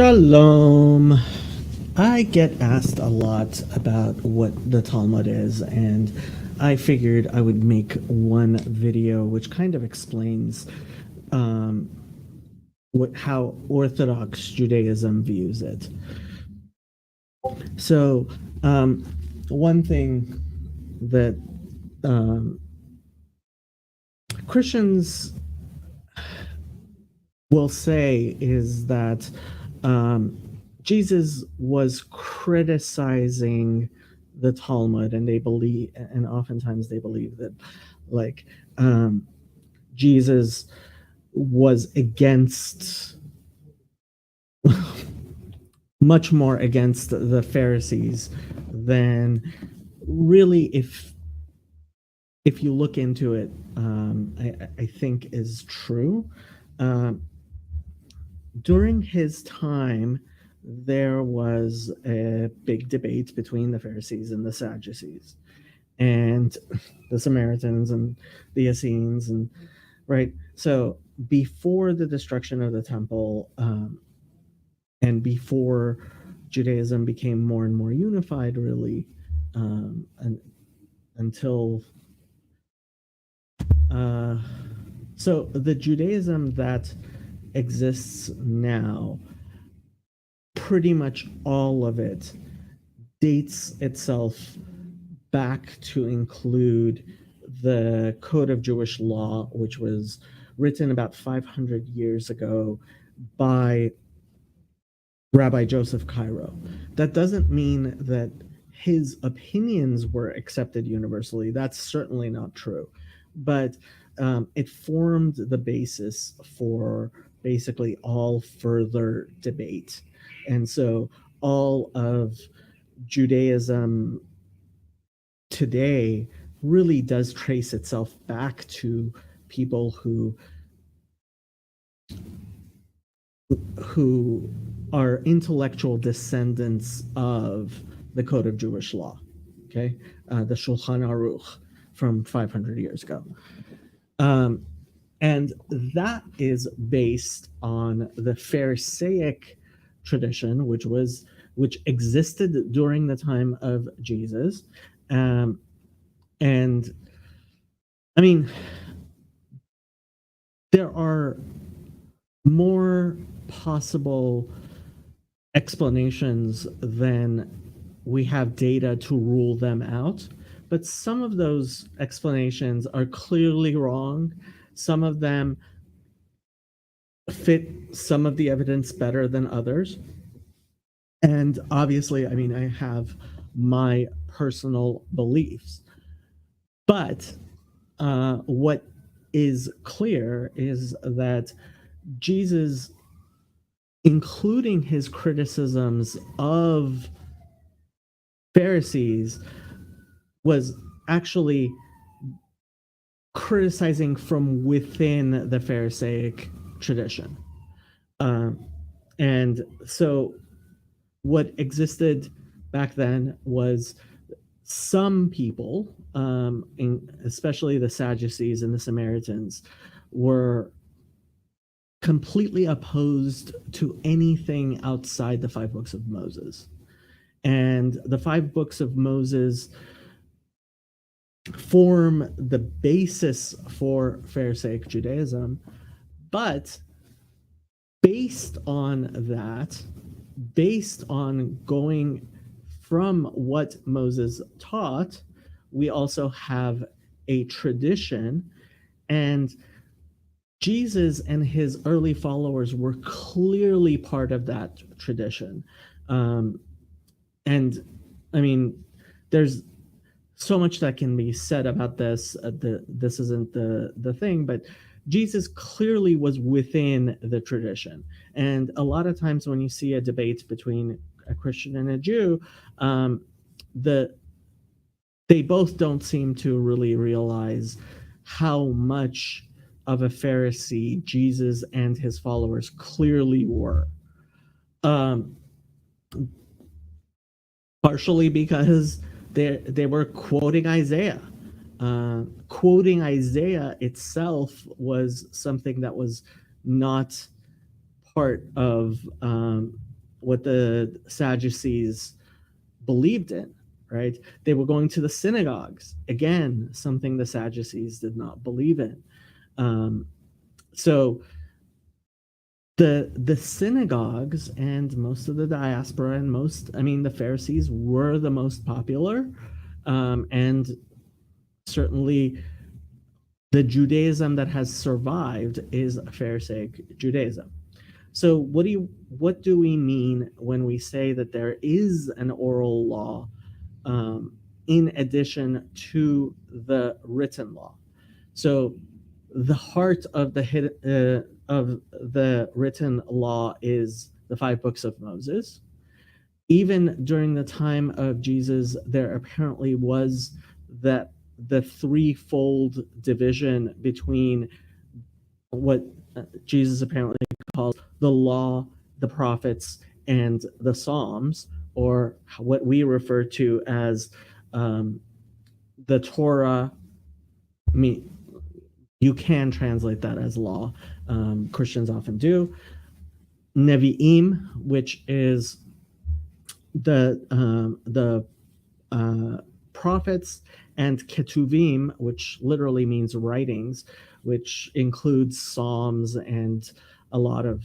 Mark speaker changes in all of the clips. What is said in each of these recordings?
Speaker 1: Shalom. I get asked a lot about what the Talmud is, and I figured I would make one video which kind of explains how Orthodox Judaism views it. So, one thing that Christians will say is that Jesus was criticizing the Talmud, and oftentimes they believe that, like, Jesus was against, much more against the Pharisees than really, if you look into it, I think is true. During his time, there was a big debate between the Pharisees and the Sadducees, and the Samaritans and the Essenes, and right. So before the destruction of the temple, and before Judaism became more and more unified, really, until so the Judaism that exists now, pretty much all of it dates itself back to include the Code of Jewish Law, which was written about 500 years ago by Rabbi Joseph Cairo. That doesn't mean that his opinions were accepted universally. That's certainly not true. But it formed the basis for basically all further debate. And so all of Judaism today really does trace itself back to people who are intellectual descendants of the Code of Jewish Law, okay? The Shulchan Aruch from 500 years ago. And that is based on the Pharisaic tradition, which existed during the time of Jesus. And I mean, there are more possible explanations than we have data to rule them out, but some of those explanations are clearly wrong. Some of them fit some of the evidence better than others. And obviously, I mean, I have my personal beliefs. But what is clear is that Jesus, including his criticisms of Pharisees, was actually criticizing from within the Pharisaic tradition. And so what existed back then was some people, especially the Sadducees and the Samaritans, were completely opposed to anything outside the 5 books of Moses. And the 5 books of Moses form the basis for Pharisaic Judaism, but based on that, based on going from what Moses taught, we also have a tradition, and Jesus and his early followers were clearly part of that tradition. And I mean, there's so much that can be said about this. This isn't the thing, but Jesus clearly was within the tradition. And a lot of times when you see a debate between a Christian and a Jew, they both don't seem to really realize how much of a Pharisee Jesus and his followers clearly were. Partially because they were quoting Isaiah. Quoting Isaiah itself was something that was not part of Sadducees believed in, right? They were going to the synagogues. Again, something the Sadducees did not believe in. So the synagogues and most of the diaspora and the Pharisees were the most popular, and certainly the Judaism that has survived is Pharisaic Judaism. So what do we mean when we say that there is an oral law in addition to the written law? So the heart of the written law is the 5 books of Moses. Even during the time of Jesus, there apparently was the threefold division between what Jesus apparently calls the law, the prophets, and the Psalms, or what we refer to as the Torah. You can translate that as law. Christians often do. Nevi'im, which is the prophets, and Ketuvim, which literally means writings, which includes Psalms and a lot of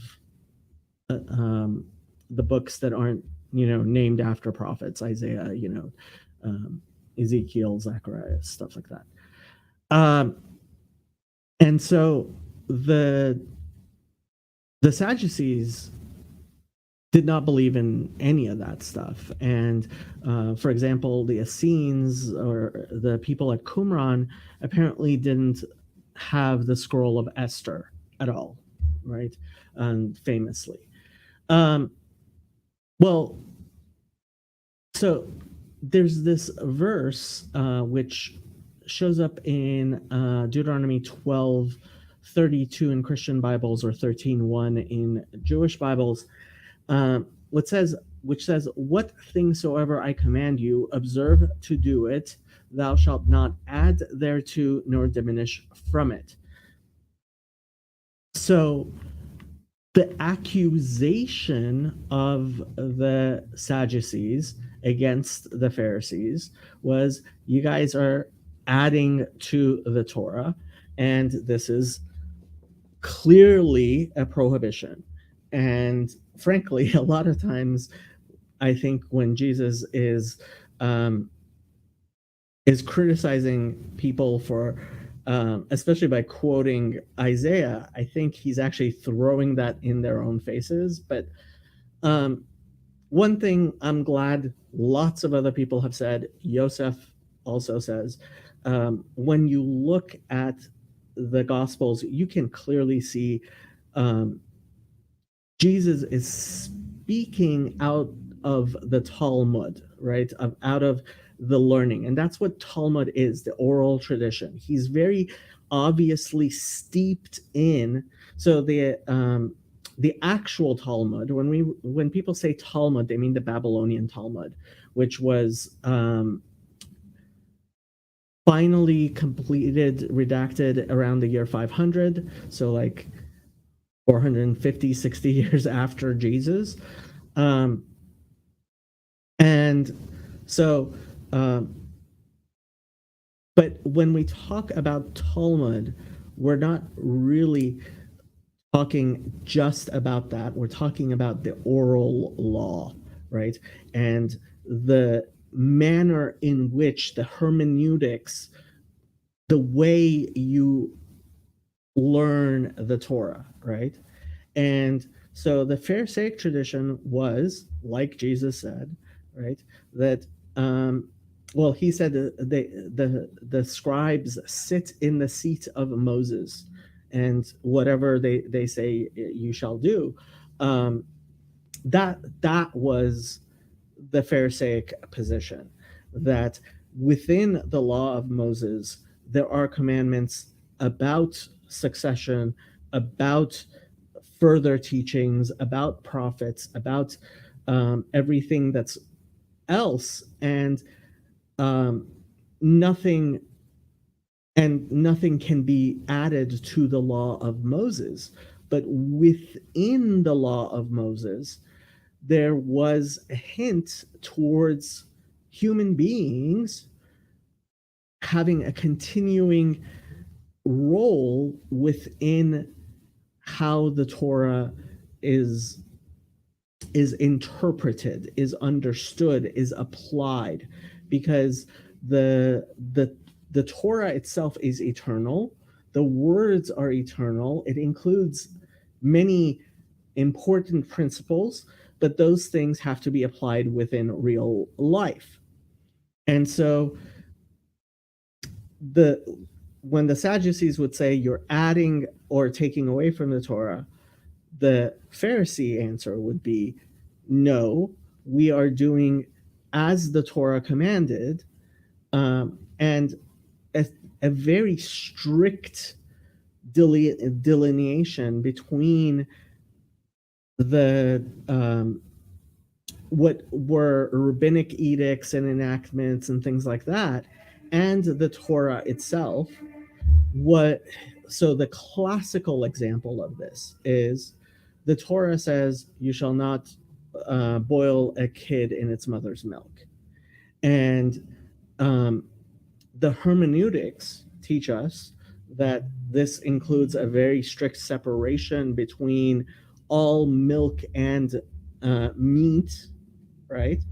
Speaker 1: the books that aren't named after prophets, Isaiah, Ezekiel, Zechariah, stuff like that. And so the Sadducees did not believe in any of that stuff. And for example, the Essenes, or the people at Qumran, apparently didn't have the scroll of Esther at all, right? Famously. Well, so there's this verse which shows up in Deuteronomy 12:32 in Christian Bibles, or 13:1 in Jewish Bibles, which says, "What things soever I command you, observe to do it. Thou shalt not add thereto nor diminish from it." So the accusation of the Sadducees against the Pharisees was, you guys are adding to the Torah, and this is clearly a prohibition. And frankly, a lot of times, I think when Jesus is criticizing people for, especially by quoting Isaiah, I think he's actually throwing that in their own faces. But one thing I'm glad lots of other people have said, Yosef also says, when you look at the Gospels, you can clearly see Jesus is speaking out of the Talmud, right? Out of the learning. And that's what Talmud is, the oral tradition. He's very obviously steeped in. So the actual Talmud, when people say Talmud, they mean the Babylonian Talmud, which was finally completed, redacted around the year 500. So like 450, 60 years after Jesus. And so, but when we talk about Talmud, we're not really talking just about that. We're talking about the oral law, right? And the manner in which the hermeneutics, the way you learn the Torah, right? And so the Pharisaic tradition was, like Jesus said, right, that he said the scribes sit in the seat of Moses, and whatever they say you shall do. That was the Pharisaic position, that within the law of Moses there are commandments about succession, about further teachings, about prophets, about everything that's else, and nothing can be added to the law of Moses. But within the law of Moses, there was a hint towards human beings having a continuing role within how the Torah is interpreted, is understood, is applied, because the Torah itself is eternal. The words are eternal. It includes many important principles, but those things have to be applied within real life. And so when the Sadducees would say you're adding or taking away from the Torah, the Pharisee answer would be, no, we are doing as the Torah commanded, and a very strict delineation between the what were rabbinic edicts and enactments and things like that, and the Torah itself. So the classical example of this is the Torah says you shall not boil a kid in its mother's milk. And the hermeneutics teach us that this includes a very strict separation between all milk and meat, right?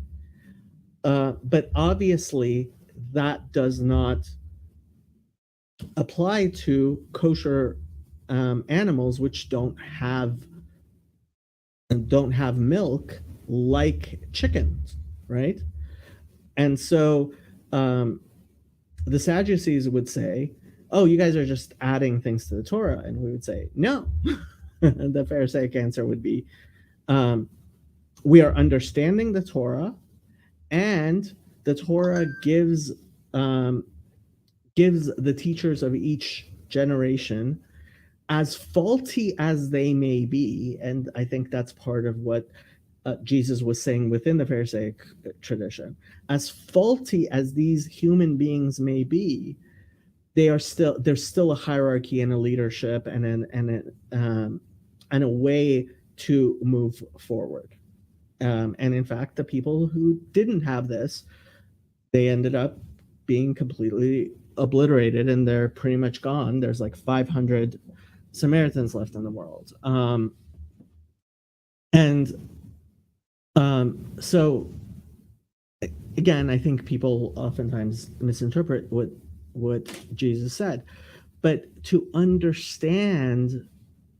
Speaker 1: But obviously that does not apply to kosher animals which don't have milk, like chickens, right? And so the Sadducees would say, oh, you guys are just adding things to the Torah. And we would say, no. The Pharisaic answer would be, we are understanding the Torah, and the Torah gives the teachers of each generation, as faulty as they may be, and I think that's part of what Jesus was saying within the Pharisaic tradition, as faulty as these human beings may be, there's still a hierarchy and a leadership and a way to move forward. And in fact, the people who didn't have this, they ended up being completely obliterated, and they're pretty much gone. There's like 500 Samaritans left in the world. So again, I think people oftentimes misinterpret what Jesus said, but to understand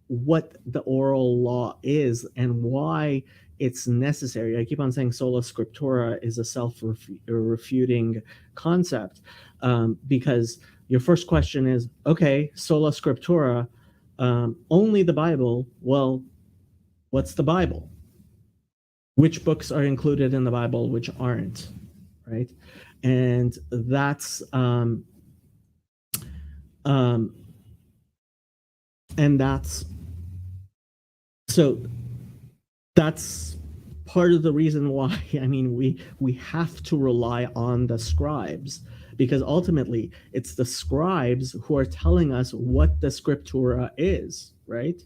Speaker 1: what the oral law is and why it's necessary. I keep on saying sola scriptura is a self-refuting concept, because your first question is, okay, sola scriptura, only the Bible. Well, what's the Bible? Which books are included in the Bible, which aren't, right? And that's that's part of the reason why, I mean, we have to rely on the scribes, because ultimately it's the scribes who are telling us what the scriptura is, right?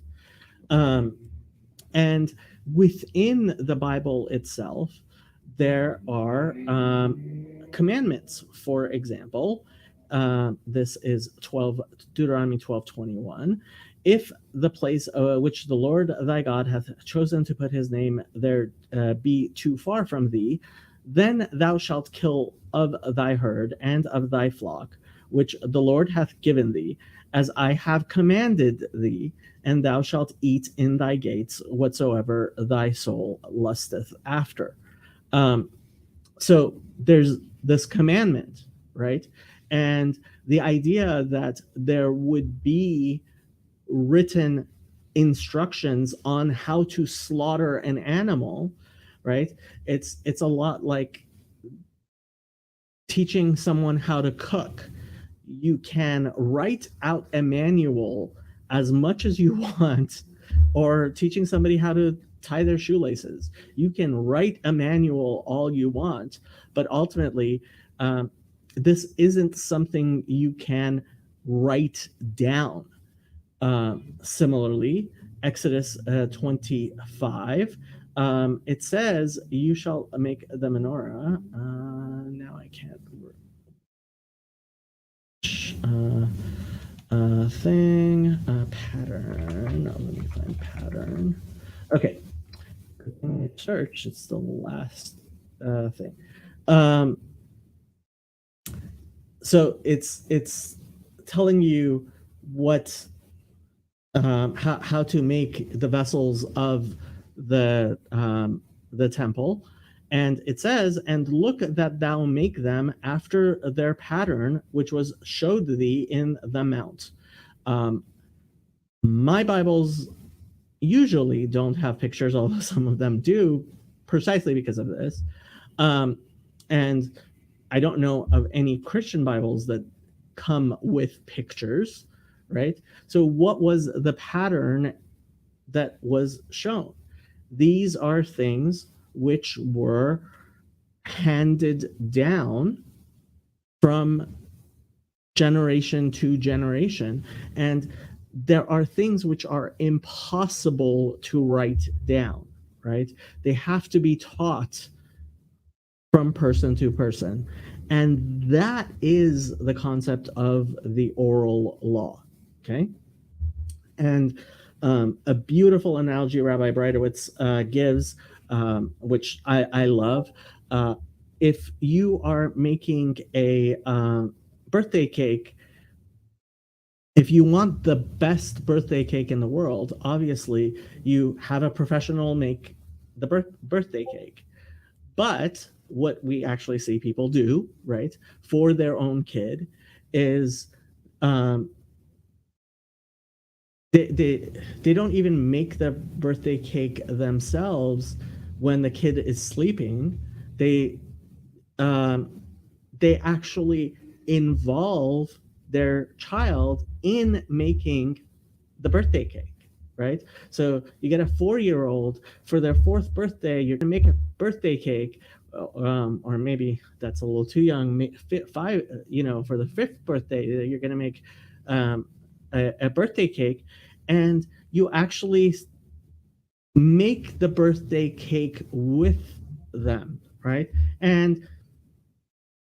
Speaker 1: And within the Bible itself, there are commandments. For example, this is Deuteronomy 12:21. If the place which the Lord thy God hath chosen to put his name there be too far from thee, then thou shalt kill of thy herd and of thy flock, which the Lord hath given thee, as I have commanded thee, and thou shalt eat in thy gates whatsoever thy soul lusteth after. So there's this commandment, right? And the idea that there would be written instructions on how to slaughter an animal, right? It's a lot like teaching someone how to cook. You can write out a manual as much as you want, or teaching somebody how to tie their shoelaces. You can write a manual all you want, but ultimately, this isn't something you can write down. Similarly, Exodus 25, it says, you shall make the menorah. Now I can't pattern. Let me find pattern. Okay. Search. It's the last thing. So it's telling you what how to make the vessels of the temple, and it says, and look that thou make them after their pattern which was showed thee in the mount. My Bibles usually don't have pictures, although some of them do, precisely because of this. And I don't know of any Christian Bibles that come with pictures, right? So what was the pattern that was shown? These are things which were handed down from generation to generation, and there are things which are impossible to write down, right? They have to be taught from person to person. And that is the concept of the oral law, okay? And a beautiful analogy Rabbi Breitowitz gives, which I love. If you are making a birthday cake, if you want the best birthday cake in the world, obviously you have a professional make the birthday cake. But what we actually see people do, right, for their own kid is they don't even make the birthday cake themselves when the kid is sleeping. They actually involve their child in making the birthday cake, right? So you get a 4-year-old for their 4th birthday, you're gonna make a birthday cake, or maybe that's a little too young. 5, for the 5th birthday, you're gonna make a birthday cake, and you actually make the birthday cake with them, right? And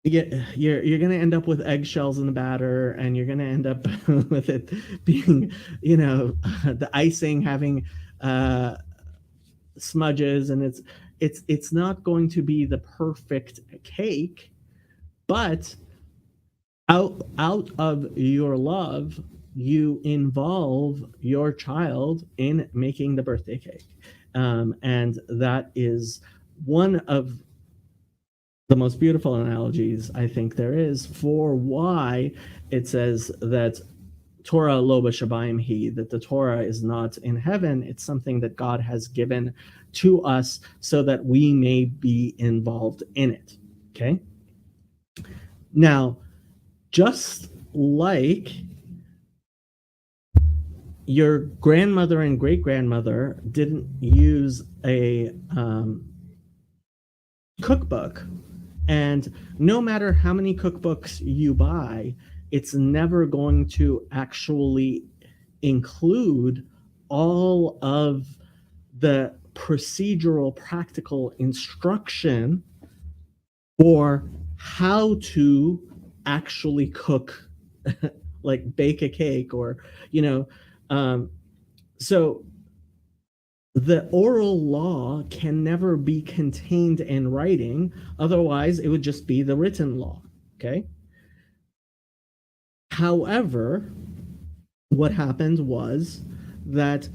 Speaker 1: you're going to end up with eggshells in the batter, and you're going to end up with it being, the icing having smudges, and it's not going to be the perfect cake, but out of your love, you involve your child in making the birthday cake, and that is one of the most beautiful analogies I think there is for why it says that Torah lo b'shamayim hi, that the Torah is not in heaven. It's something that God has given to us so that we may be involved in it. Okay? Now, just like your grandmother and great-grandmother didn't use a cookbook, and no matter how many cookbooks you buy, it's never going to actually include all of the procedural, practical instruction for how to actually cook, like bake a cake, or, so the oral law can never be contained in writing. Otherwise, it would just be the written law, okay? However, what happened was that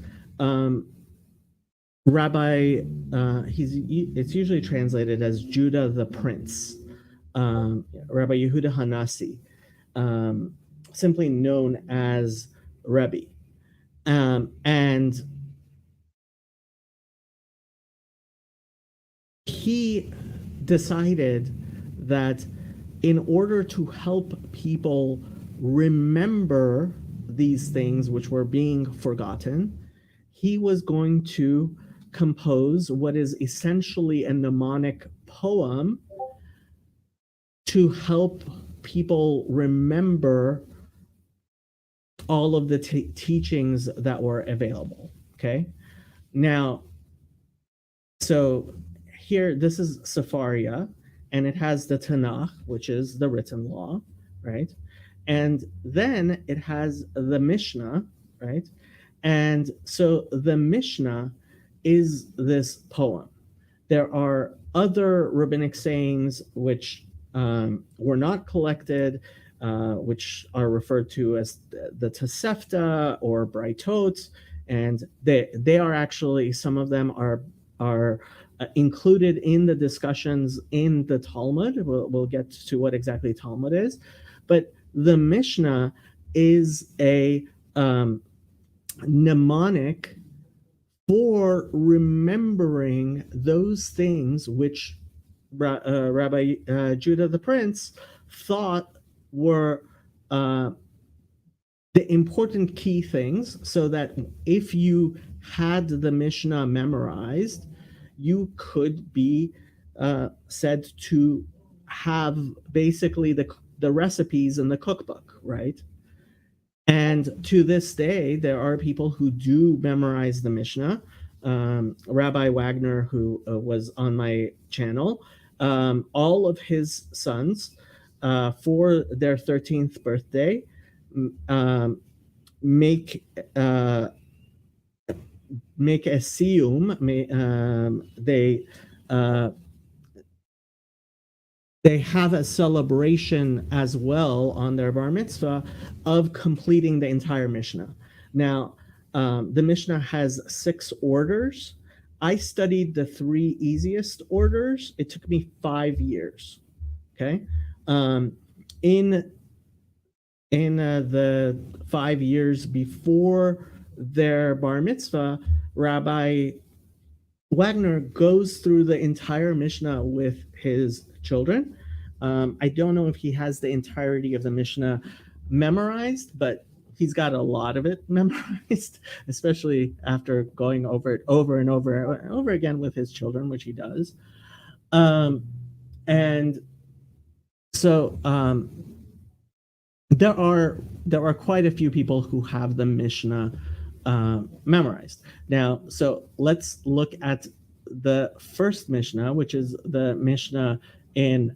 Speaker 1: Rabbi, it's usually translated as Judah the Prince, Rabbi Yehuda Hanasi, simply known as Rebbe. And he decided that in order to help people remember these things which were being forgotten, he was going to compose what is essentially a mnemonic poem to help people remember all of the teachings that were available. Okay? Now, so here, this is Sepharia, and it has the Tanakh, which is the written law, right? And then it has the Mishnah, right? And so the Mishnah is this poem. There are other rabbinic sayings which were not collected, which are referred to as the Tosefta or Braitot, and they are actually, some of them are included in the discussions in the Talmud. We'll get to what exactly Talmud is, but the Mishnah is a mnemonic for remembering those things which Rabbi Judah the Prince thought were the important key things, so that if you had the Mishnah memorized, you could be said to have basically the recipes in the cookbook, right? And to this day, there are people who do memorize the Mishnah. Rabbi Wagner, who was on my channel, all of his sons, for their 13th birthday, make a siyum. They have a celebration as well on their bar mitzvah of completing the entire Mishnah. Now, the Mishnah has 6 orders. I studied the 3 easiest orders. It took me 5 years. Okay, in the 5 years before their bar mitzvah, Rabbi Wagner goes through the entire Mishnah with his children. I don't know if he has the entirety of the Mishnah memorized, but he's got a lot of it memorized, especially after going over it over and over again with his children, which he does. And so there are quite a few people who have the Mishnah memorized. Now, so let's look at the first Mishnah, which is the Mishnah in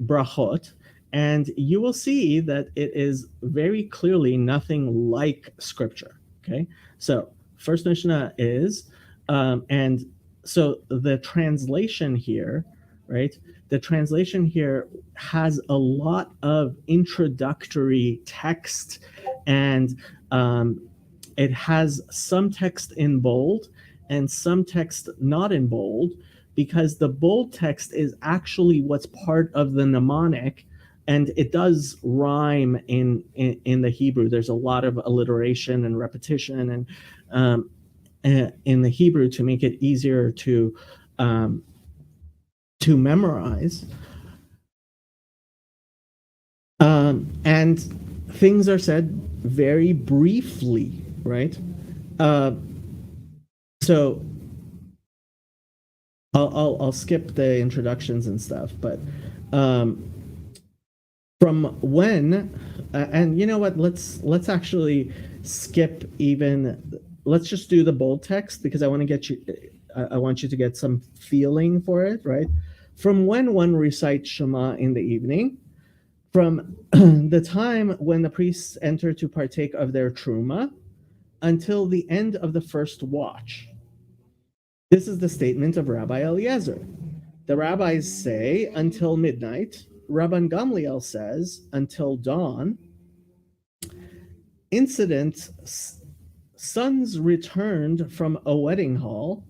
Speaker 1: Brachot, and you will see that it is very clearly nothing like Scripture. Okay, so first Mishnah is, and so the translation here, right? The translation here has a lot of introductory text, and it has some text in bold and some text not in bold, because the bold text is actually what's part of the mnemonic, and it does rhyme in the Hebrew. There's a lot of alliteration and repetition and in the Hebrew to make it easier to memorize. And things are said very briefly, right? So I'll skip the introductions and stuff, but from when, and you know what? Let's actually skip even. Let's just do the bold text, because I want you to get some feeling for it, right? From when one recites Shema in the evening, from the time when the priests enter to partake of their truma, until the end of the first watch. This is the statement of Rabbi Eliezer. The rabbis say until midnight. Rabban Gamliel says until dawn. Incident: sons returned from a wedding hall.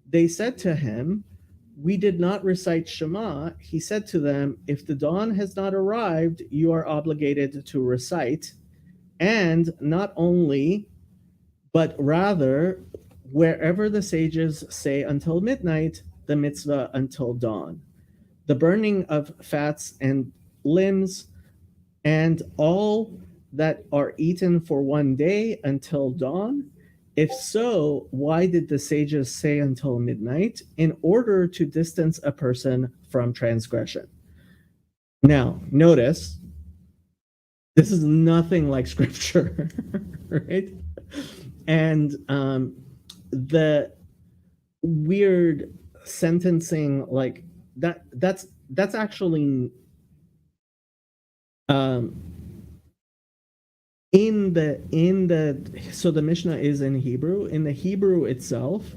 Speaker 1: They said to him, "We did not recite Shema." He said to them, "If the dawn has not arrived, you are obligated to recite, and not only, but rather, wherever the sages say until midnight, the mitzvah until dawn. The burning of fats and limbs, and all that are eaten for one day until dawn. If so, why did the sages say until midnight? In order to distance a person from transgression." Now, notice, this is nothing like Scripture, right? And the weird sentencing like that. That's actually um, so the Mishnah is in Hebrew. In the Hebrew itself,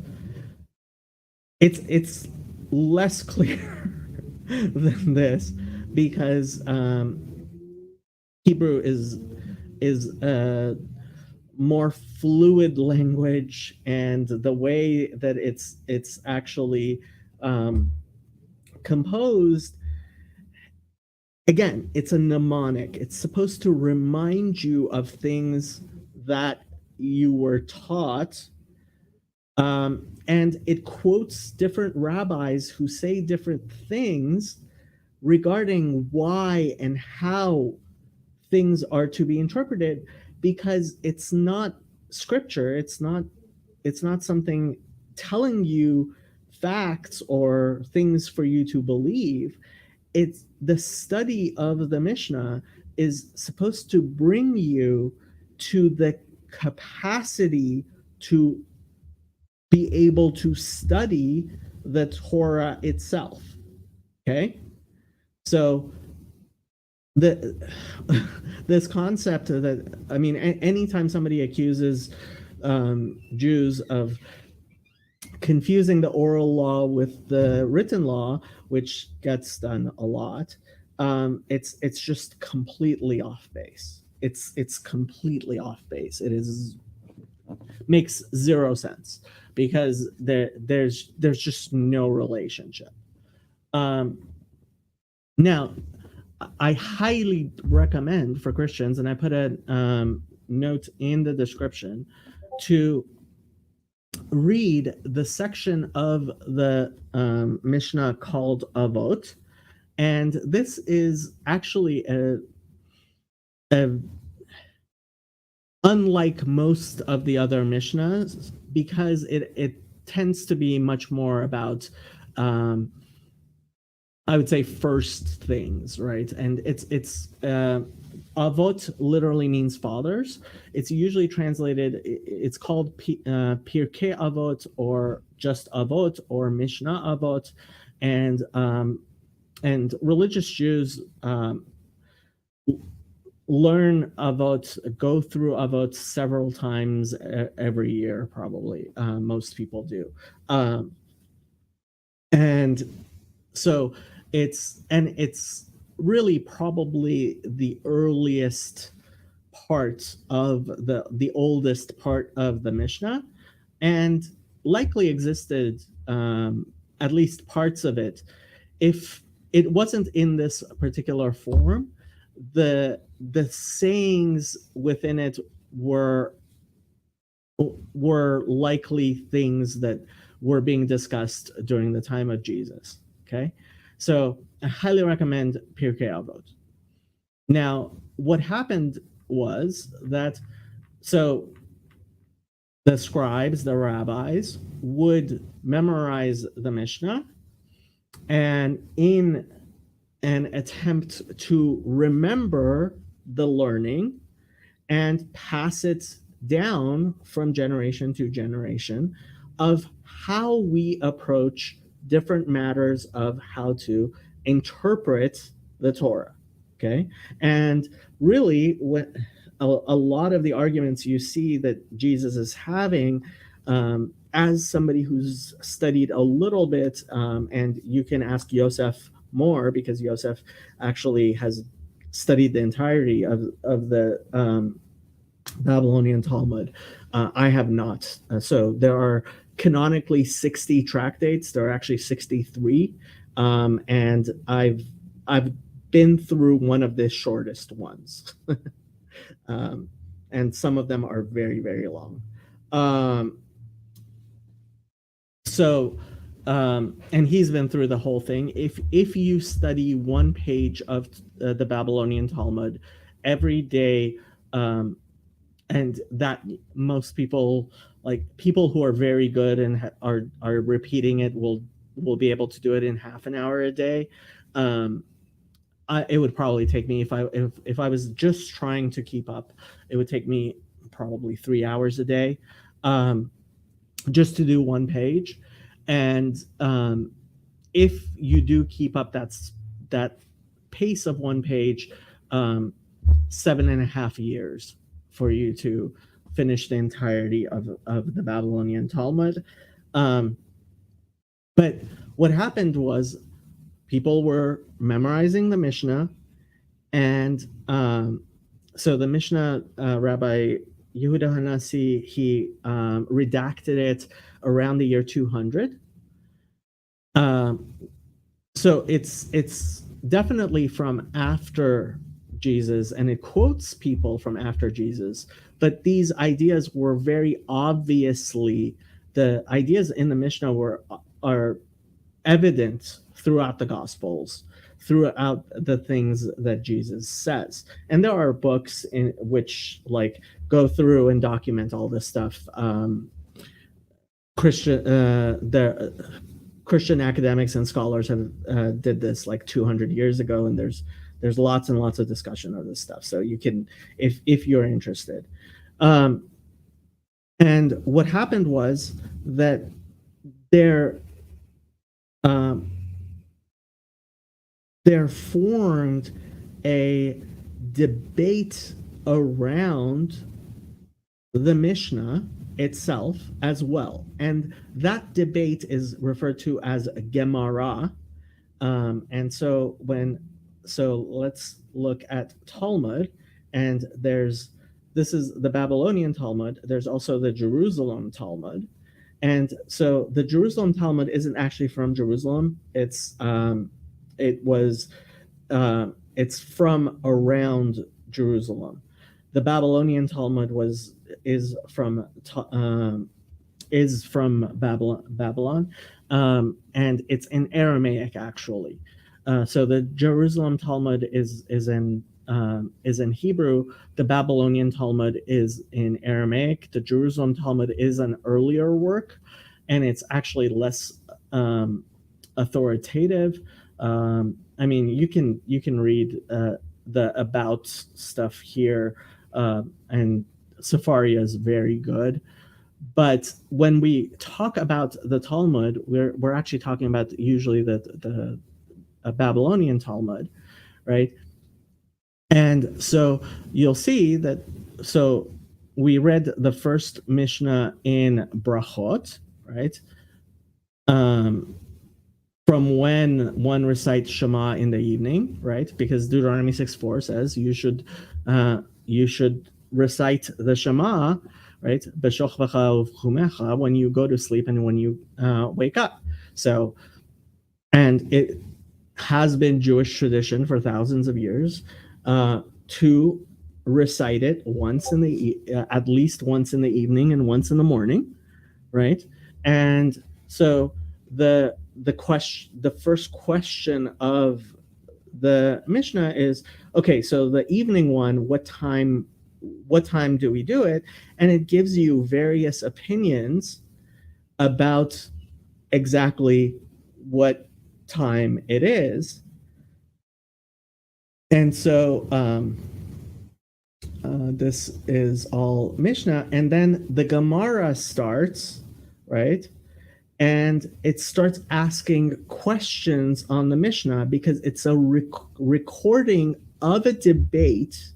Speaker 1: it's less clear than this because Hebrew is a more fluid language, and the way that it's actually composed, again, it's a mnemonic. It's supposed to remind you of things that you were taught. And it quotes different rabbis who say different things regarding why and how things are to be interpreted, because it's not scripture. It's not something telling you facts or things for you to believe. It's the study of the Mishnah is supposed to bring you to the capacity to be able to study the Torah itself. Okay? So the this concept that, I mean, anytime somebody accuses Jews of confusing the oral law with the written law, which gets done a lot, it's just completely off base. It's completely off base. Makes zero sense because there's just no relationship. Now, I highly recommend for Christians, and I put a note in the description, to read the section of the Mishnah called Avot. And this is actually a unlike most of the other Mishnahs, because it tends to be much more about I would say first things, right? And it's Avot literally means fathers. It's usually translated, it's called Pirkei Avot, or just Avot, or Mishnah Avot. And religious Jews learn Avot, go through Avot several times every year, probably. Most people do. And so it's really probably the earliest part of the oldest part of the Mishnah, and likely existed, at least parts of it. If it wasn't in this particular form, the sayings within it were likely things that were being discussed during the time of Jesus. Okay, so I highly recommend Pirkei Avot. Now, what happened was that, so the scribes, the rabbis, would memorize the Mishnah, and in an attempt to remember the learning and pass it down from generation to generation, of how we approach different matters of how to interpret the Torah. Okay, and really, what a lot of the arguments you see that Jesus is having, as somebody who's studied a little bit, and you can ask Yosef more, because Yosef actually has studied the entirety of the Babylonian Talmud. I have not. So there are canonically 60 tractates. There are actually 63, and I've been through one of the shortest ones, and some of them are very, very long. And he's been through the whole thing. If you study one page of the Babylonian Talmud every day, and that most people, like people who are very good and are repeating it, will be able to do it in half an hour a day. It would probably take me, if I was just trying to keep up, it would take me probably 3 hours a day, just to do one page. And if you do keep up that pace of one page, 7.5 years for you to finish the entirety of the Babylonian Talmud. But what happened was people were memorizing the Mishnah, and so the Mishnah Rabbi Yehuda Hanassi, he redacted it around the year 200. So it's definitely from after Jesus, and it quotes people from after Jesus. But these ideas were very obviously, the ideas in the Mishnah are evident throughout the Gospels, throughout the things that Jesus says. And there are books in which like go through and document all this stuff. Christian academics and scholars have did this like 200 years ago, and there's lots and lots of discussion of this stuff. So you can, if you're interested. And what happened was that there formed a debate around the Mishnah itself as well, and that debate is referred to as Gemara. And so let's look at Talmud, and this is the Babylonian Talmud. There's also the Jerusalem Talmud, and so the Jerusalem Talmud isn't actually from Jerusalem. It's from around Jerusalem. The Babylonian Talmud is from Babylon, and it's in Aramaic actually. So the Jerusalem Talmud is in Hebrew. The Babylonian Talmud is in Aramaic. The Jerusalem Talmud is an earlier work, and it's actually less authoritative. I mean, you can read the about stuff here, and Safaria is very good. But when we talk about the Talmud, we're actually talking about usually the Babylonian Talmud, right? And so you'll see that. So we read the first Mishnah in Brachot, right? From when one recites Shema in the evening, right? Because Deuteronomy 6:4 says you should recite the Shema, right? B'shochvacha uvchumecha, when you go to sleep and when you wake up. So, and it has been Jewish tradition for thousands of years to recite it at least once in the evening and once in the morning, right? And so the first question of the Mishnah is, okay, so the evening one, what time do we do it? And it gives you various opinions about exactly what time it is. And so this is all Mishnah, and then the Gemara starts, right? And it starts asking questions on the Mishnah because it's a recording of a debate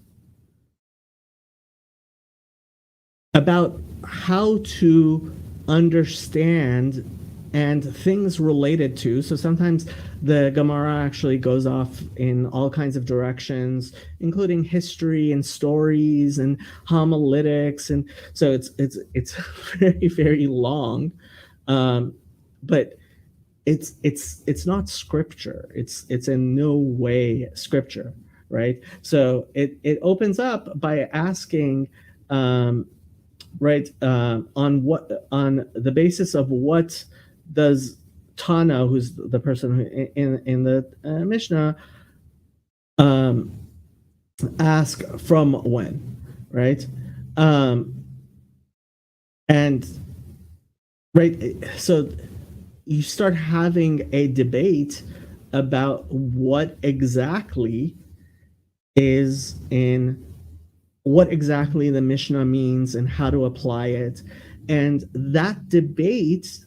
Speaker 1: about how to understand and things related to. So sometimes the Gemara actually goes off in all kinds of directions, including history and stories and homiletics, and so it's very, very long. But it's not scripture. It's in no way scripture, right? So it opens up by asking, right, on the basis of what does Tana, who's the person in the Mishnah, ask from when, right? And right, so you start having a debate about what exactly the Mishnah means and how to apply it. And that debate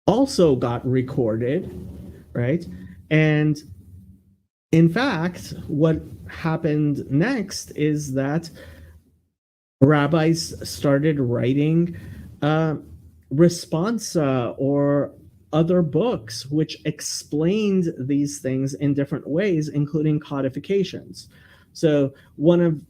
Speaker 1: also got recorded, right? And in fact, what happened next is that rabbis started writing uh, responsa or other books which explained these things in different ways, including codifications. So one of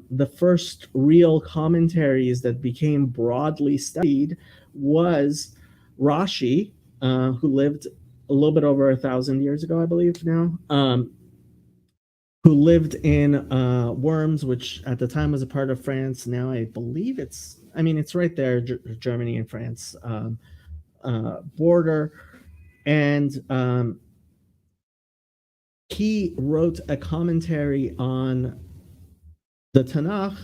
Speaker 1: the first real commentaries that became broadly studied was Rashi, who lived a little bit over 1,000 years ago, I believe now, who lived in Worms, which at the time was a part of France. Now I believe it's right there, Germany and France border. And he wrote a commentary on the Tanakh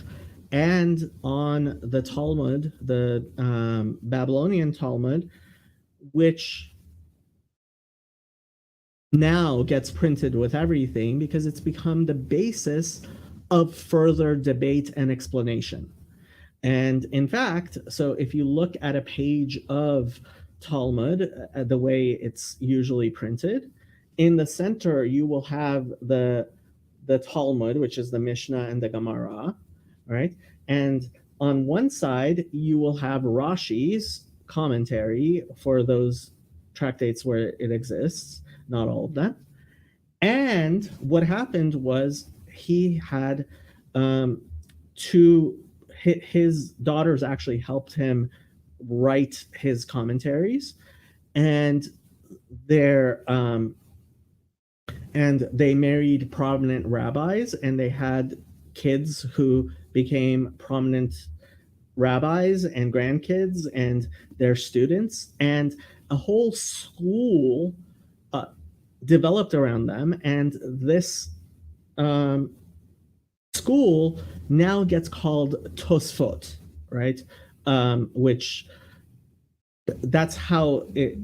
Speaker 1: and on the Talmud, the Babylonian Talmud, which now gets printed with everything because it's become the basis of further debate and explanation. And in fact, so if you look at a page of Talmud, the way it's usually printed, in the center you will have the Talmud, which is the Mishnah and the Gemara, right? And on one side you will have Rashi's commentary for those tractates where it exists, not all of them. And what happened was he had his daughters actually helped him write his commentaries, and they married prominent rabbis, and they had kids who became prominent rabbis and grandkids and their students, and a whole school developed around them. And this school now gets called Tosfot, right? Which that's how it.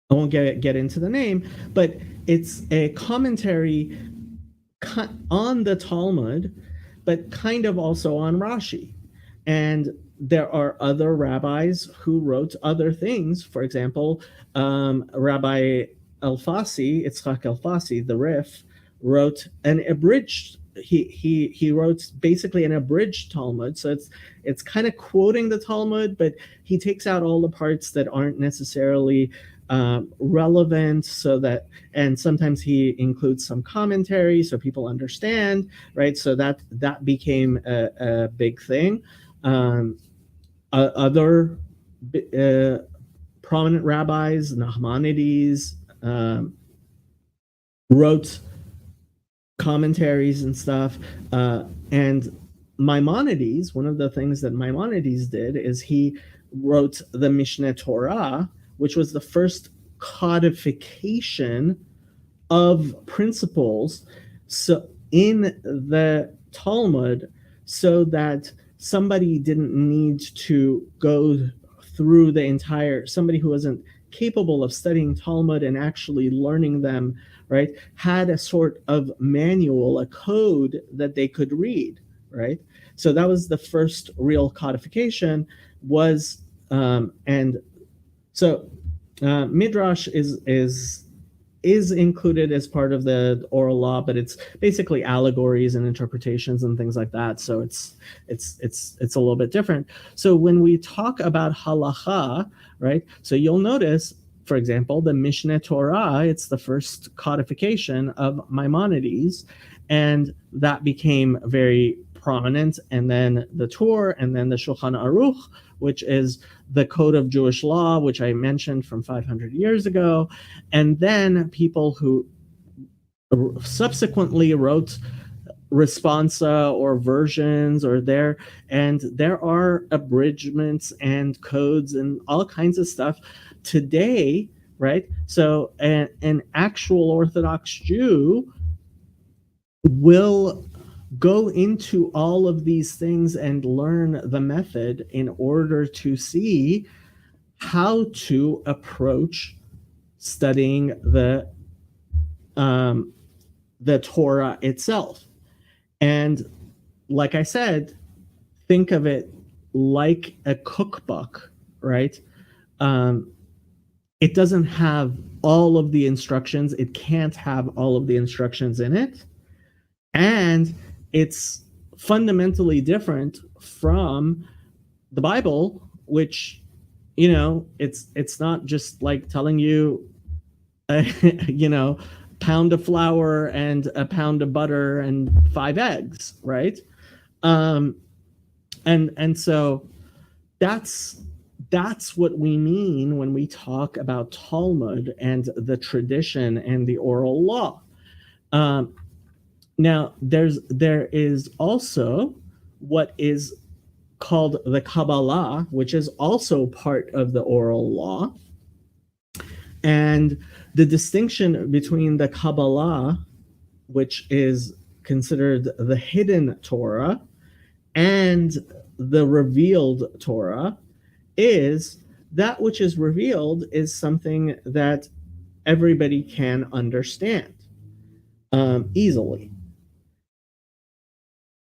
Speaker 1: I won't get into the name, but it's a commentary on the Talmud, but kind of also on Rashi. And there are other rabbis who wrote other things. For example, Rabbi Yitzchak Elfasi, the Rif, wrote an abridged. He wrote basically an abridged Talmud, so it's kind of quoting the Talmud, but he takes out all the parts that aren't necessarily relevant, and sometimes he includes some commentary so people understand, right? So that became a big thing. Other prominent rabbis, Nachmanides, wrote commentaries and stuff. And Maimonides, one of the things that Maimonides did is he wrote the Mishnah Torah, which was the first codification of principles in the Talmud, so that somebody didn't need to go through somebody who wasn't capable of studying Talmud and actually learning them, right, had a sort of manual, a code that they could read, right? So that was the first real codification. And so Midrash is included as part of the oral law, but it's basically allegories and interpretations and things like that. So it's a little bit different. So when we talk about halacha, right? So you'll notice, for example, the Mishneh Torah, it's the first codification of Maimonides, and that became very prominent. And then the Torah, and then the Shulchan Aruch, which is the code of Jewish law, which I mentioned from 500 years ago. And then people who subsequently wrote responsa or versions and there are abridgments and codes and all kinds of stuff today, right? So an actual Orthodox Jew will go into all of these things and learn the method in order to see how to approach studying the Torah itself. And like I said, think of it like a cookbook, right? it doesn't have all of the instructions. It can't have all of the instructions in it. And it's fundamentally different from the Bible, which, it's not just like telling you, pound of flour and a pound of butter and 5 eggs, right? And so that's what we mean when we talk about Talmud and the tradition and the oral law. Now, there is also what is called the Kabbalah, which is also part of the oral law. And the distinction between the Kabbalah, which is considered the hidden Torah, and the revealed Torah, is that which is revealed is something that everybody can understand easily.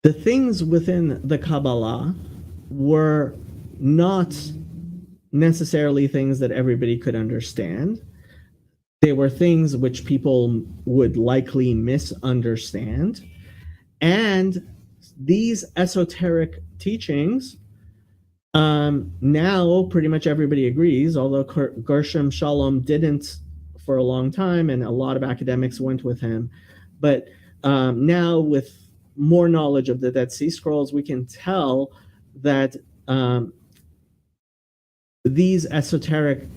Speaker 1: The things within the Kabbalah were not necessarily things that everybody could understand. They were things which people would likely misunderstand. And these esoteric teachings, now pretty much everybody agrees, although Gershom Shalom didn't for a long time, and a lot of academics went with him. But now, with more knowledge of the Dead Sea Scrolls, we can tell that these esoteric,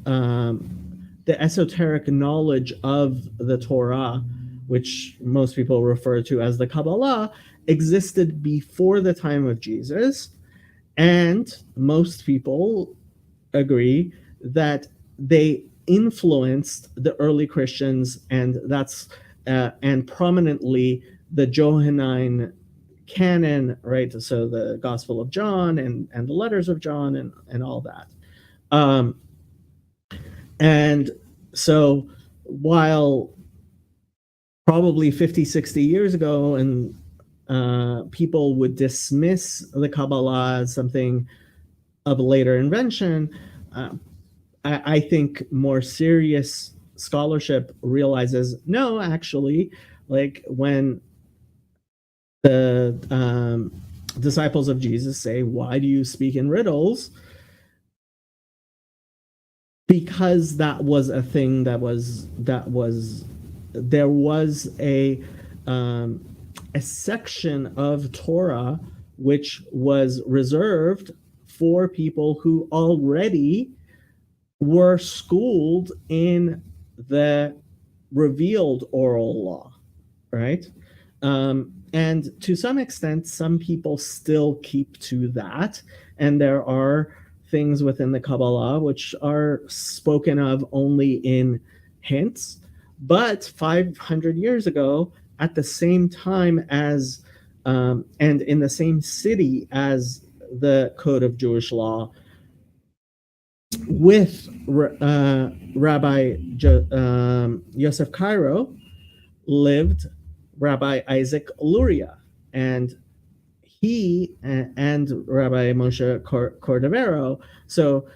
Speaker 1: the esoteric knowledge of the Torah, which most people refer to as the Kabbalah, existed before the time of Jesus. And most people agree that they influenced the early Christians, and that's and prominently the Johannine canon, right? So the Gospel of John and the letters of John and all that. And so while probably 50, 60 years ago, and people would dismiss the Kabbalah as something of a later invention, I think more serious scholarship realizes, no, actually, like when the disciples of Jesus say, "Why do you speak in riddles?" Because that was a thing there was a section of Torah which was reserved for people who already were schooled in the revealed oral law, right? And to some extent, some people still keep to that, and there are things within the Kabbalah which are spoken of only in hints. But 500 years ago, at the same time as, and in the same city as the Code of Jewish Law, with Rabbi Yosef Cairo, lived Rabbi Isaac Luria, and he and Rabbi Moshe Cordovero. So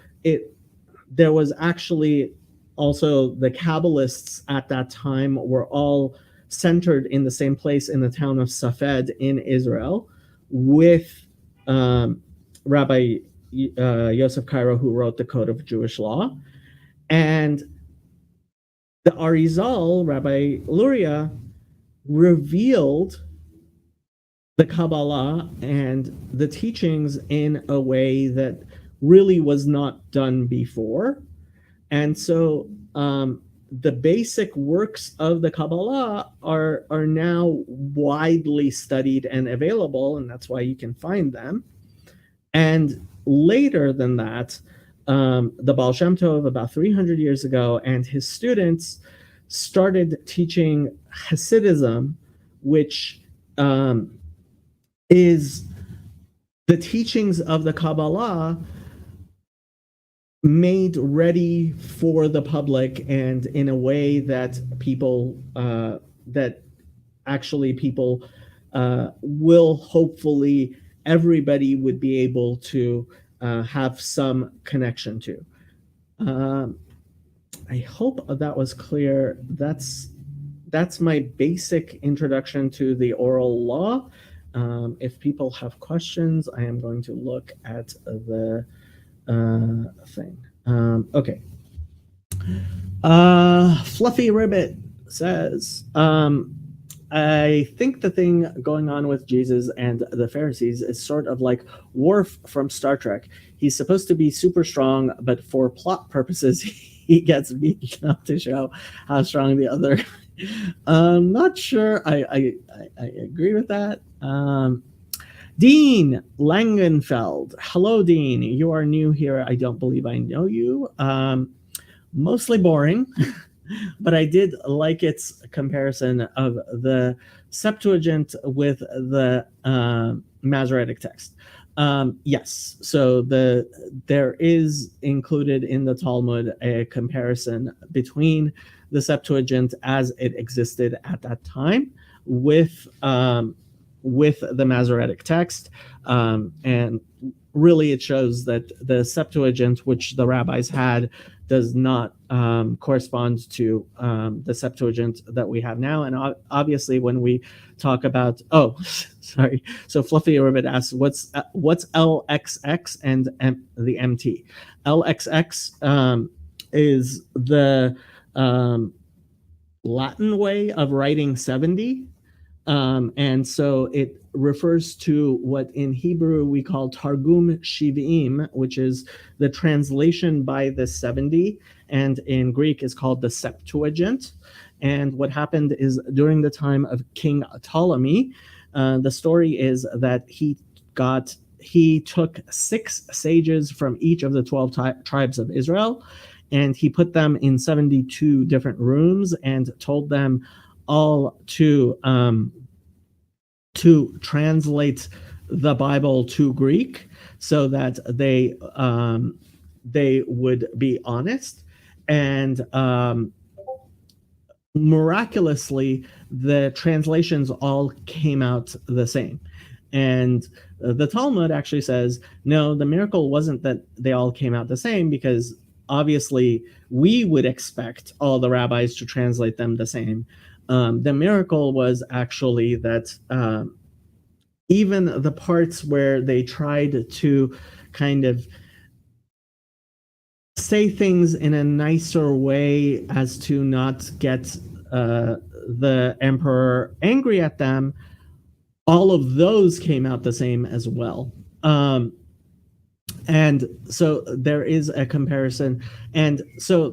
Speaker 1: there was actually also the Kabbalists at that time were all centered in the same place in the town of Safed in Israel, with Rabbi Yosef Cairo, who wrote the Code of Jewish Law. And the Arizal, Rabbi Luria, revealed the Kabbalah and the teachings in a way that really was not done before. And so the basic works of the Kabbalah are now widely studied and available, and that's why you can find them. And later than that, the Baal Shem Tov, about 300 years ago, and his students started teaching Hasidism, which is the teachings of the Kabbalah made ready for the public, and in a way that people will hopefully everybody would be able to have some connection to. I hope that was clear. That's my basic introduction to the oral law. If people have questions, I am going to look at the thing. Okay. Fluffy Ribbit says, I think the thing going on with Jesus and the Pharisees is sort of like Worf from Star Trek. He's supposed to be super strong, but for plot purposes, he gets beaten up to show how strong the other. Not sure I agree with that. Dean Langenfeld. Hello, Dean. You are new here. I don't believe I know you. Mostly boring. But I did like its comparison of the Septuagint with the Masoretic text. Yes, so there is included in the Talmud a comparison between the Septuagint as it existed at that time with the Masoretic text, and really it shows that the Septuagint, which the rabbis had, does not correspond to the Septuagint that we have now. And obviously when we talk about, sorry, so Fluffy Ribbit asks, what's LXX and the MT? LXX is the Latin way of writing 70. And so it refers to what in Hebrew we call Targum Shivim, which is the translation by the 70, and in Greek is called the Septuagint. And what happened is during the time of King Ptolemy, the story is that he took 6 sages from each of the 12 tribes of Israel, and he put them in 72 different rooms and told them all to translate the Bible to Greek so that they would be honest. And miraculously, the translations all came out the same. And the Talmud actually says, no, the miracle wasn't that they all came out the same, because obviously we would expect all the rabbis to translate them the same. The miracle was actually that even the parts where they tried to kind of say things in a nicer way as to not get the emperor angry at them, all of those came out the same as well. And so there is a comparison. And so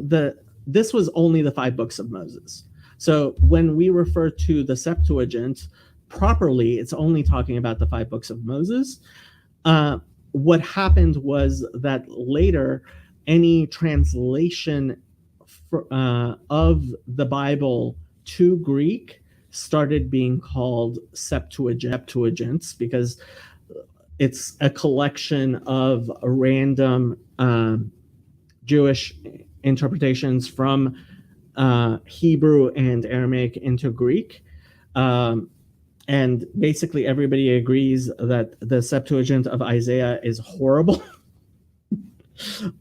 Speaker 1: this was only the 5 books of Moses. So when we refer to the Septuagint, properly, it's only talking about the 5 books of Moses. What happened was that later, any translation of the Bible to Greek started being called Septuagints, because it's a collection of random Jewish interpretations from Hebrew and Aramaic into Greek. And basically everybody agrees that the Septuagint of Isaiah is horrible,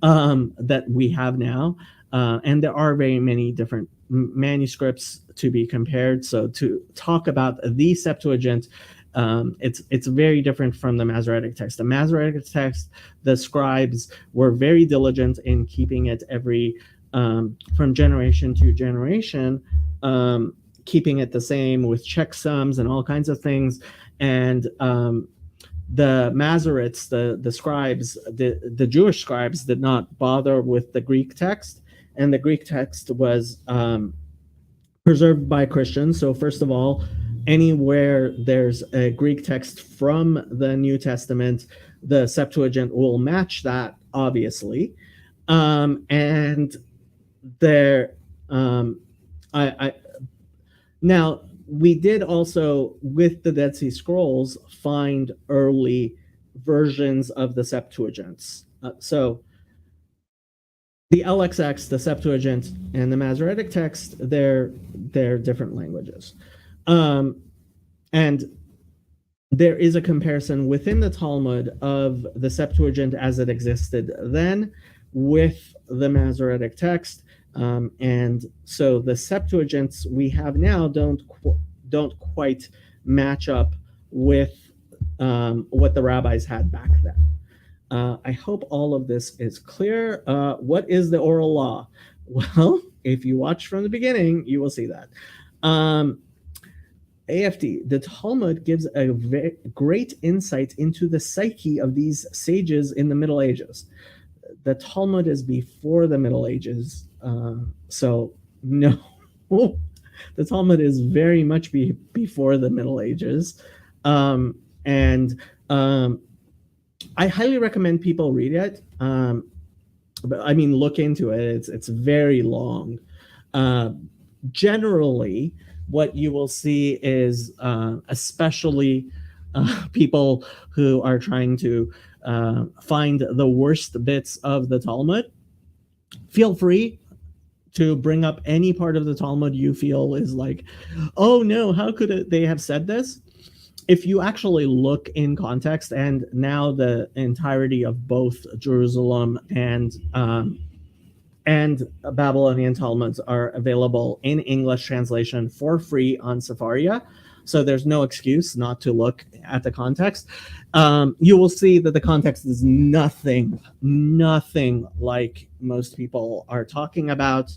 Speaker 1: that we have now. And there are very many different manuscripts to be compared. So to talk about the Septuagint, it's very different from the Masoretic text. The Masoretic text, the scribes were very diligent in keeping it from generation to generation, keeping it the same with checksums and all kinds of things. And the Masoretes, the scribes, the Jewish scribes, did not bother with the Greek text, and the Greek text was preserved by Christians. So first of all, anywhere there's a Greek text from the New Testament, the Septuagint will match that, obviously. And there, now we did also, with the Dead Sea Scrolls, find early versions of the Septuagints. So the LXX, the Septuagint, and the Masoretic text, they're different languages. And there is a comparison within the Talmud of the Septuagint as it existed then with the Masoretic text. And so the Septuagints we have now don't quite match up with what the rabbis had back then. I hope all of this is clear. What is the oral law? Well, if you watch from the beginning, you will see that. AFD, the Talmud gives a very great insight into the psyche of these sages in the Middle Ages. The Talmud is before the Middle Ages, so no, the Talmud is very much before the Middle Ages, and I highly recommend people read it. But I mean, look into it. It's very long. Generally, what you will see is, especially people who are trying to find the worst bits of the Talmud, feel free to bring up any part of the Talmud you feel is like, oh no, how could they have said this? If you actually look in context, and now the entirety of both Jerusalem and Babylonian Talmuds are available in English translation for free on Sefaria. So there's no excuse not to look at the context. You will see that the context is nothing like most people are talking about.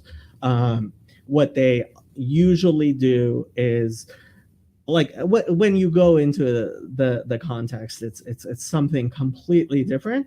Speaker 1: What they usually do is, like, when you go into the context, it's something completely different.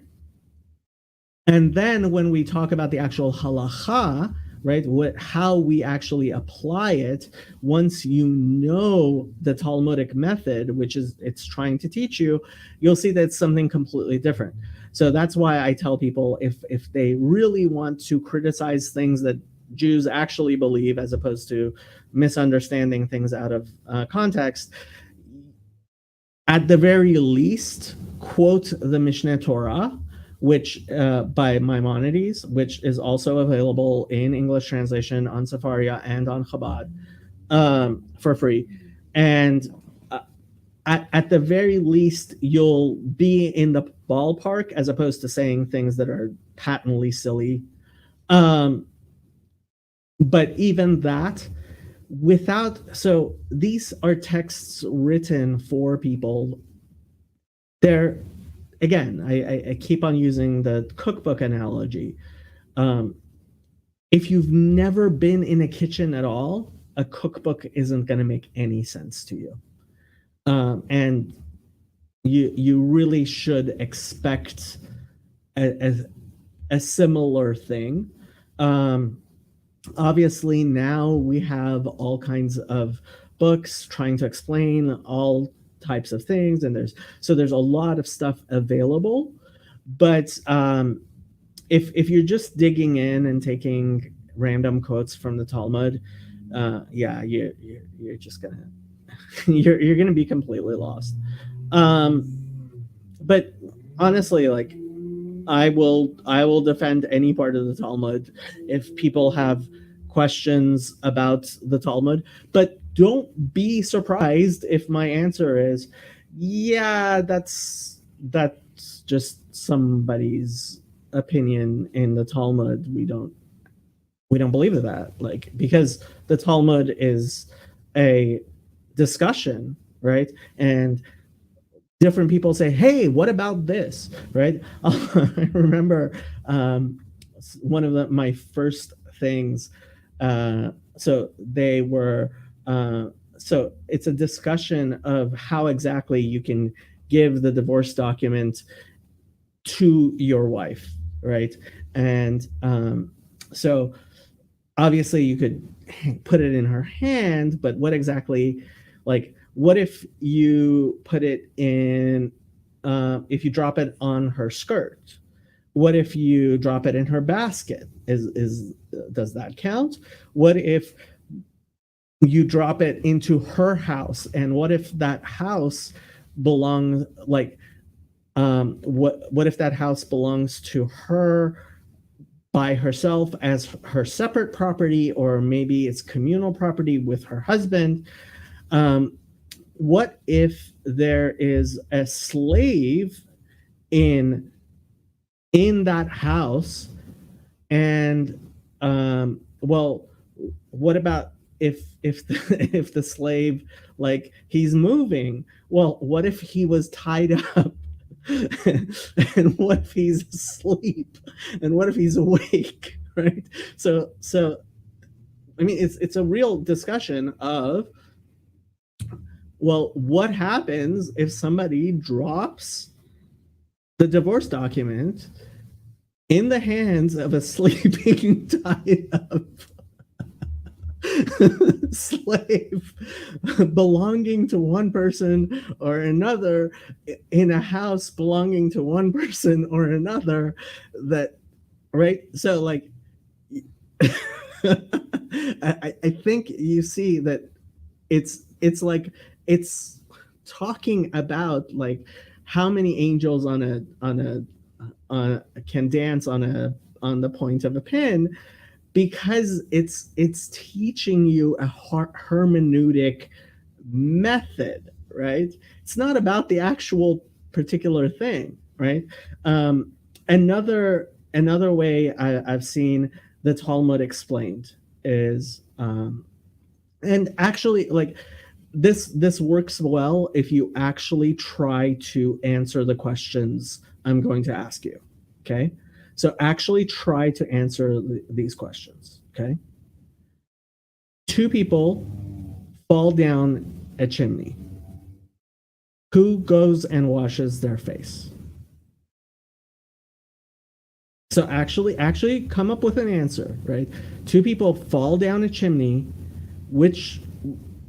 Speaker 1: And then when we talk about the actual halacha, right, how we actually apply it, once you know the Talmudic method, which is it's trying to teach you, you'll see that it's something completely different. So that's why I tell people, if they really want to criticize things that Jews actually believe, as opposed to misunderstanding things out of context, at the very least, quote the Mishnah Torah, which by Maimonides, which is also available in English translation on Sefaria and on Chabad for free. And at the very least, you'll be in the ballpark, as opposed to saying things that are patently silly. But even that, so these are texts written for people. They're, again, I keep on using the cookbook analogy. If you've never been in a kitchen at all, a cookbook isn't going to make any sense to you. And you really should expect a similar thing. Obviously, now we have all kinds of books trying to explain all types of things, and there's a lot of stuff available. But if you're just digging in and taking random quotes from the Talmud, yeah, you're just gonna you're gonna be completely lost. But honestly, like, I will defend any part of the Talmud if people have questions about the Talmud, but don't be surprised if my answer is, yeah, that's just somebody's opinion in the Talmud. We don't believe that, like, because the Talmud is a discussion, right? And different people say, hey, what about this, right? I remember one of my first things, so they were, so it's a discussion of how exactly you can give the divorce document to your wife, right? And so obviously you could put it in her hand, but what exactly, like, what if you put it in, if you drop it on her skirt? What if you drop it in her basket? Does that count? What if you drop it into her house? And what if that house belongs, like, what if that house belongs to her by herself as her separate property, or maybe it's communal property with her husband? What if there is a slave in that house And well, what about if the slave, like, he's moving? Well, what if he was tied up? And what if he's asleep? And what if he's awake? Right? So I mean, it's a real discussion of, well, what happens if somebody drops the divorce document in the hands of a sleeping, tied up slave belonging to one person or another, in a house belonging to one person or another? That, right? So, like, I think you see that it's like, it's talking about, like, how many angels can dance on the point of a pin, because it's teaching you a hermeneutic method, right? It's not about the actual particular thing, right? Another way I've seen the Talmud explained is, and actually, like, this works well if you actually try to answer the questions I'm going to ask you. Okay, so actually try to answer these questions. Okay, two people fall down a chimney. Who goes and washes their face? So actually come up with an answer, right? Two people fall down a chimney. Which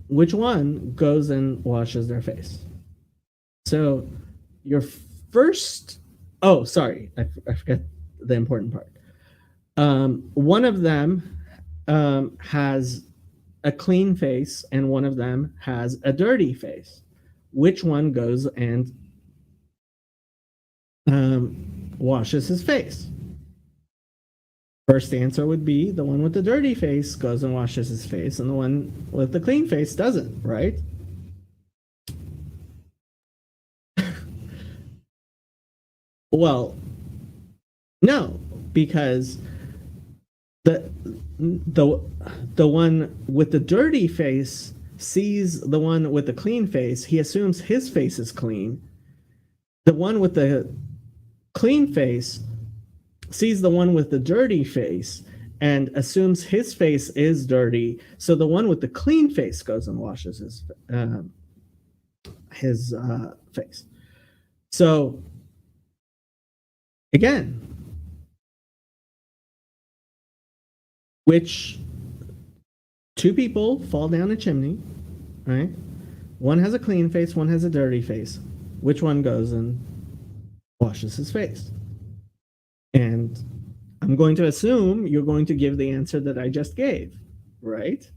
Speaker 1: one goes and washes their face? So your first, oh, sorry, I forgot the important part. One of them has a clean face, and one of them has a dirty face. Which one goes and washes his face? First answer would be the one with the dirty face goes and washes his face, and the one with the clean face doesn't, right? Well, no, because the the the one with the dirty face sees the one with the clean face. He assumes his face is clean. The one with the clean face sees the one with the dirty face and assumes his face is dirty. So the one with the clean face goes and washes his face. So again, which two people fall down a chimney, right? One has a clean face, one has a dirty face. Which one goes and washes his face? And I'm going to assume you're going to give the answer that I just gave, right?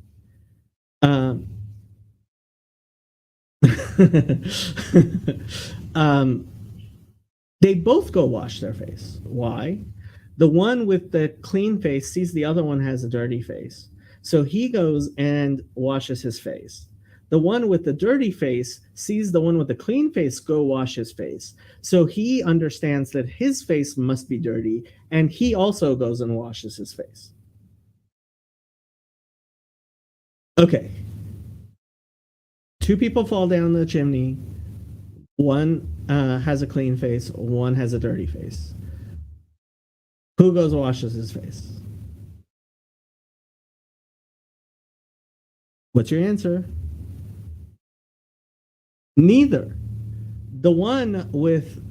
Speaker 1: They both go wash their face. Why? The one with the clean face sees the other one has a dirty face. So he goes and washes his face. The one with the dirty face sees the one with the clean face go wash his face. So he understands that his face must be dirty, and he also goes and washes his face. Okay. Two people fall down the chimney. One has a clean face, one has a dirty face. Who goes and washes his face? What's your answer? Neither. The one with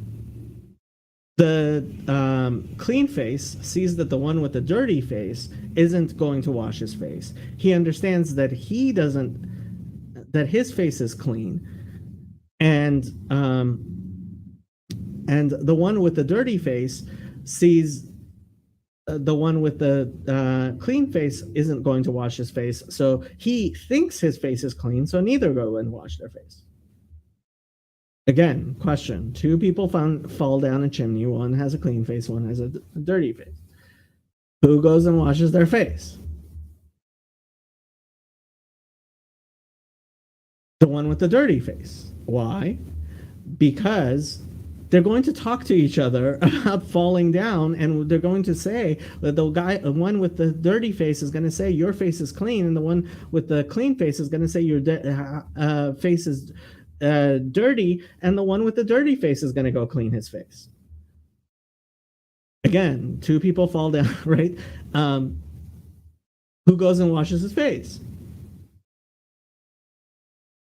Speaker 1: the clean face sees that the one with the dirty face isn't going to wash his face. He understands that that his face is clean, and the one with the dirty face sees the one with the clean face isn't going to wash his face, so he thinks his face is clean, so neither go and wash their face. Again, question. Two people fall down a chimney. One has a clean face, one has a dirty face. Who goes and washes their face? The one with the dirty face. Why? Because they're going to talk to each other about falling down, and they're going to say that the one with the dirty face is going to say your face is clean, and the one with the clean face is going to say your face is dirty, and the one with the dirty face is going to go clean his face. Again, two people fall down, right? Who goes and washes his face?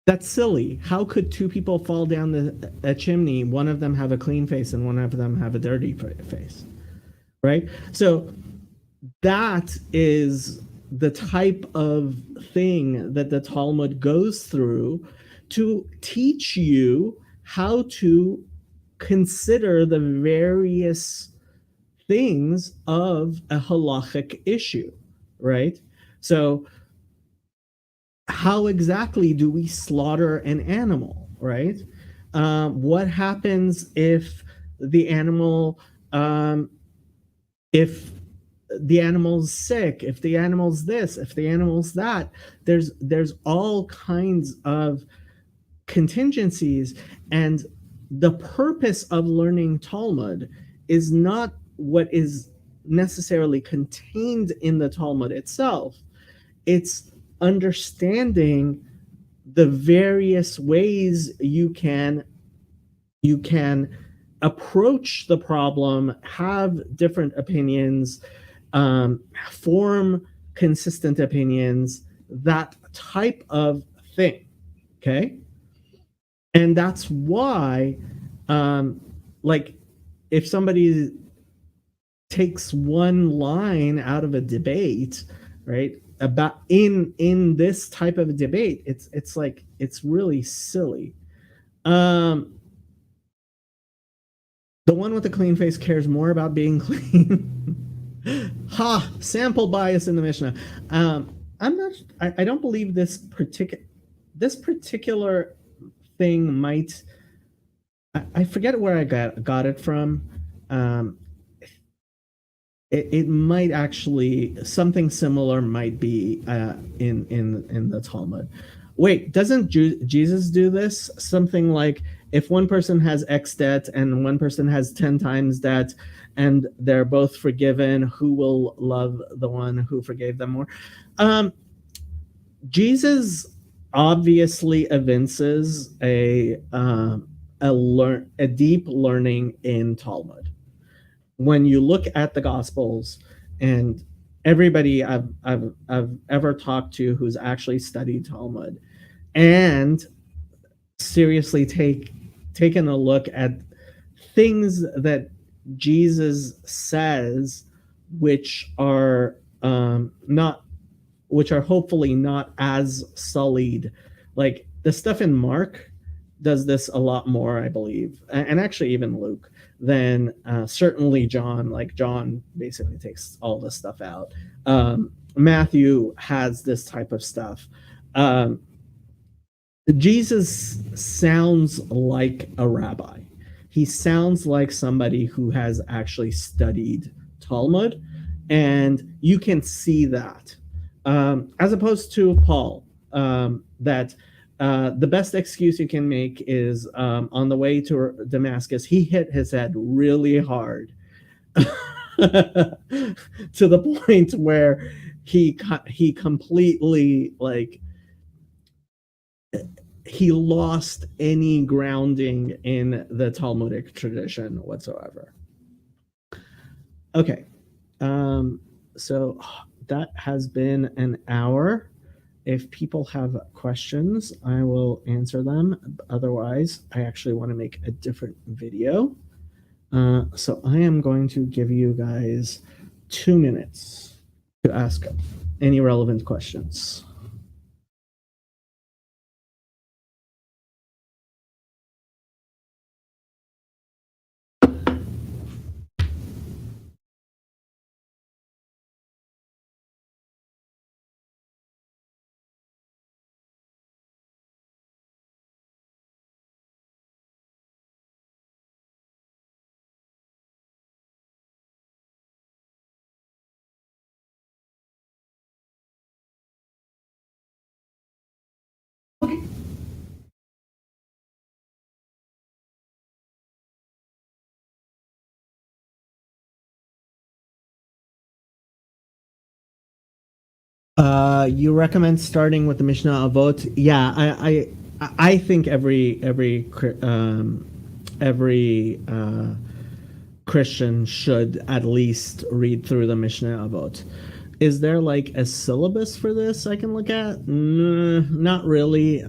Speaker 1: That's silly. How could two people fall down a chimney, one of them have a clean face and one of them have a dirty face, right? So that is the type of thing that the Talmud goes through to teach you how to consider the various things of a halachic issue, right? So how exactly do we slaughter an animal, right? What happens if the animal, if the animal's sick, if the animal's this, if the animal's that? There's all kinds of contingencies, and the purpose of learning Talmud is not what is necessarily contained in the Talmud itself. It's understanding the various ways you can approach the problem, have different opinions, form consistent opinions, that type of thing. Okay, and that's why, like, if somebody takes one line out of a debate, right, about in this type of a debate, it's like it's really silly. The one with the clean face cares more about being clean. Ha! Sample bias in the Mishnah. I'm not. I don't believe this particular thing might. I forget where I got it from. Um, it might actually, something similar might be in the Talmud. Wait, doesn't Jesus do this? Something like, if one person has X debt and one person has 10 times debt, and they're both forgiven, who will love the one who forgave them more? Jesus obviously evinces a deep learning in Talmud. When you look at the Gospels, and everybody I've ever talked to who's actually studied Talmud and seriously taken a look at things that Jesus says, which are not, which are hopefully not as sullied. Like the stuff in Mark does this a lot more, I believe, and actually even Luke, than certainly John. Like John basically takes all this stuff out. Matthew has this type of stuff. Jesus sounds like a rabbi. He sounds like somebody who has actually studied Talmud, and you can see that, as opposed to Paul, that the best excuse you can make is, on the way to Damascus, he hit his head really hard to the point where he completely, like, he lost any grounding in the Talmudic tradition whatsoever. Okay, so that has been an hour. If people have questions, I will answer them. Otherwise, I actually want to make a different video. So I am going to give you guys 2 minutes to ask any relevant questions. You recommend starting with the Mishnah Avot? Yeah, I think every Christian should at least read through the Mishnah Avot. Is there like a syllabus for this I can look at? Not really.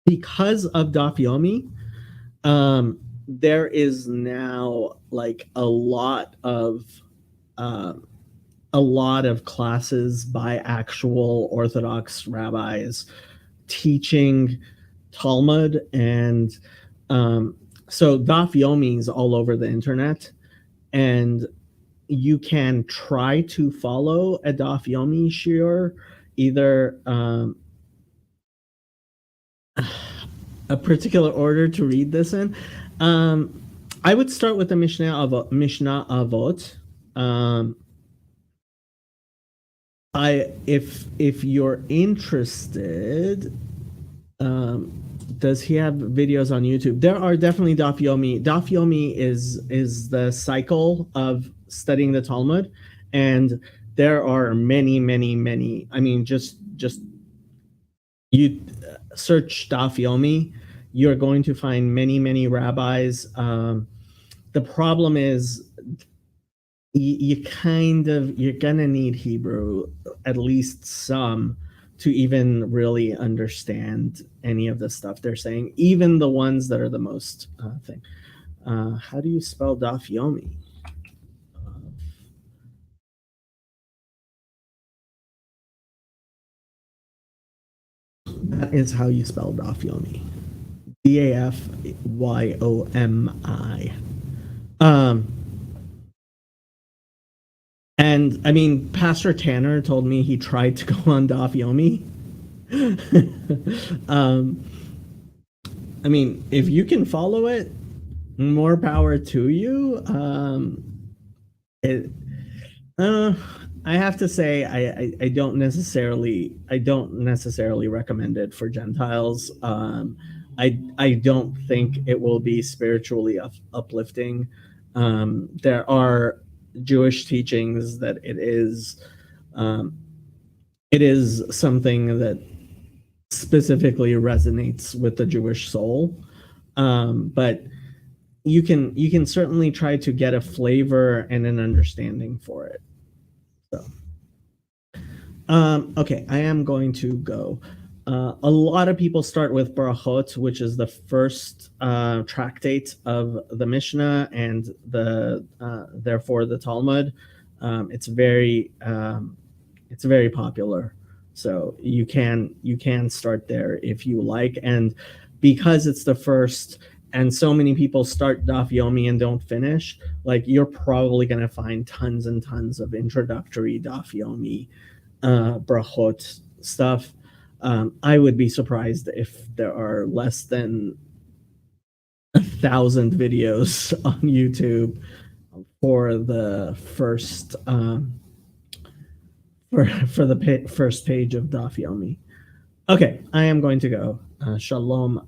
Speaker 1: Because of Daf Yomi, there is now like uh, a lot of classes by actual Orthodox rabbis teaching Talmud, and so Daf Yomi is all over the internet, and you can try to follow a Daf Yomi shiur, either a particular order to read this in. I would start with the Mishnah Avot. If you're interested, does he have videos on YouTube? There are definitely Daf Yomi. Daf Yomi is the cycle of studying the Talmud, and there are many. I mean, just you search Daf Yomi, you're going to find many rabbis. The problem is you're gonna need Hebrew, at least some, to even really understand any of the stuff they're saying, even the ones that are the most thing. How do you spell Daf Yomi? That is how you spell Daf Yomi. Dafyomi. And I mean, Pastor Tanner told me he tried to go on Daf Yomi. I mean, if you can follow it, more power to you. I have to say, I don't necessarily recommend it for Gentiles. I don't think it will be spiritually uplifting. There are Jewish teachings that it is something that specifically resonates with the Jewish soul, but you can certainly try to get a flavor and an understanding for it. So, okay, I am going to go. A lot of people start with Brachot, which is the first tractate of the Mishnah and therefore the Talmud. It's very popular, so you can start there if you like. And because it's the first, and so many people start Daf Yomi and don't finish, like, you're probably going to find tons and tons of introductory Daf Yomi Brachot stuff. I would be surprised if there are less than 1,000 videos on YouTube for the first for the first page of Daf Yomi. Okay, I am going to go. Shalom